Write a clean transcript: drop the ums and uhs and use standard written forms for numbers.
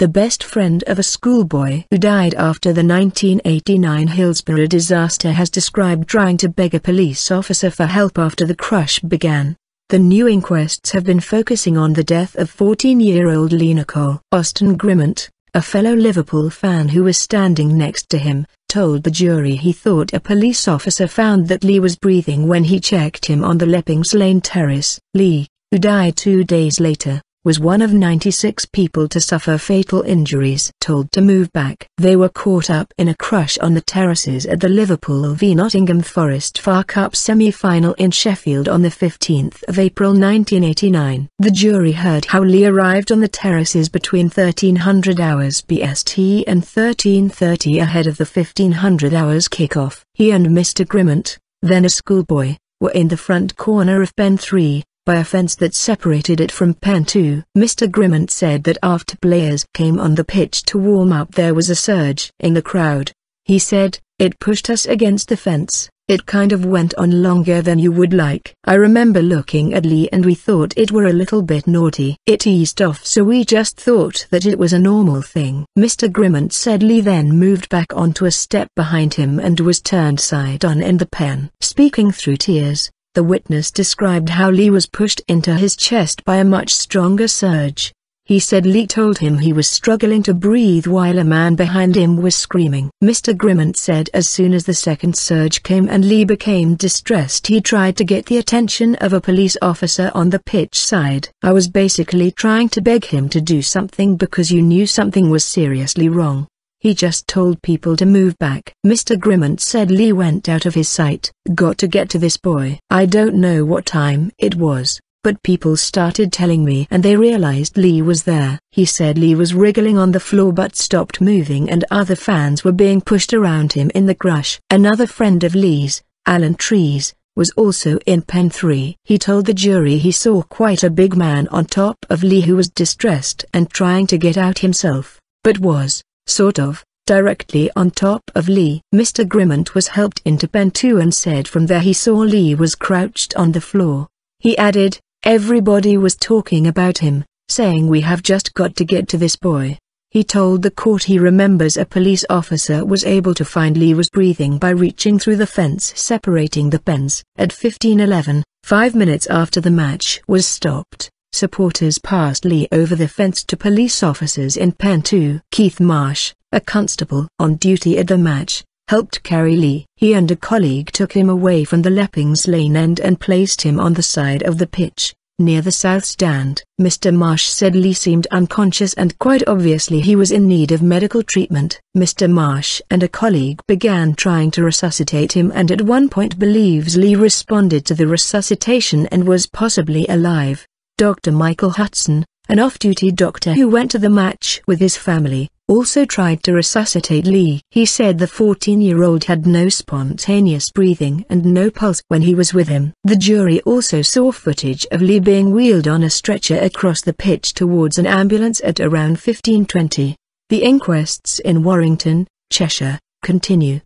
the best friend of a schoolboy who died after the 1989 Hillsborough disaster, has described trying to beg a police officer for help after the crush began. The new inquests have been focusing on the death of 14-year-old Lee Nicol. Mr Grimmant, a fellow Liverpool fan who was standing next to him, told the jury he thought a police officer found that Lee was breathing when he checked him on the Leppings Lane terrace. Lee, who died 2 days later, was one of 96 people to suffer fatal injuries. Told to move back. They were caught up in a crush on the terraces at the Liverpool v Nottingham Forest FA Cup semi-final in Sheffield on the 15th of April 1989. The jury heard how Lee arrived on the terraces between 1300 hours BST and 13:30 ahead of the 1500 hours kickoff. He and Mr Grimmant, then a schoolboy, were in the front corner of pen 3, by a fence that separated it from pen 2. Mr Grimmant said that after players came on the pitch to warm up there was a surge in the crowd. He said, "It pushed us against the fence. It kind of went on longer than you would like. I remember looking at Lee and we thought it were a little bit naughty. It eased off, so we just thought that it was a normal thing." Mr Grimmant said Lee then moved back onto a step behind him and was turned side on in the pen. Speaking through tears, the witness described how Lee was pushed into his chest by a much stronger surge. He said Lee told him he was struggling to breathe while a man behind him was screaming. Mr Grimmant said as soon as the second surge came and Lee became distressed, he tried to get the attention of a police officer on the pitch side. "I was basically trying to beg him to do something because you knew something was seriously wrong. He just told people to move back." Mr Grimmant said Lee went out of his sight. "Got to get to this boy. I don't know what time it was, but people started telling me and they realized Lee was there." He said Lee was wriggling on the floor but stopped moving and other fans were being pushed around him in the crush. Another friend of Lee's, Alan Trees, was also in pen 3. He told the jury he saw quite a big man on top of Lee who was distressed and trying to get out himself, but was, sort of, directly on top of Lee. Mr Grimmant was helped into pen 2 and said from there he saw Lee was crouched on the floor. He added, "Everybody was talking about him, saying we have just got to get to this boy." He told the court he remembers a police officer was able to find Lee was breathing by reaching through the fence separating the pens. At 15:11, 5 minutes after the match was stopped, supporters passed Lee over the fence to police officers in pen 2. Keith Marsh, a constable on duty at the match, helped carry Lee. He and a colleague took him away from the Leppings Lane end and placed him on the side of the pitch, near the south stand. Mr Marsh said Lee seemed unconscious and quite obviously he was in need of medical treatment. Mr Marsh and a colleague began trying to resuscitate him and at one point believes Lee responded to the resuscitation and was possibly alive. Dr. Michael Hudson, an off-duty doctor who went to the match with his family, also tried to resuscitate Lee. He said the 14-year-old had no spontaneous breathing and no pulse when he was with him. The jury also saw footage of Lee being wheeled on a stretcher across the pitch towards an ambulance at around 15:20. The inquests in Warrington, Cheshire, continue.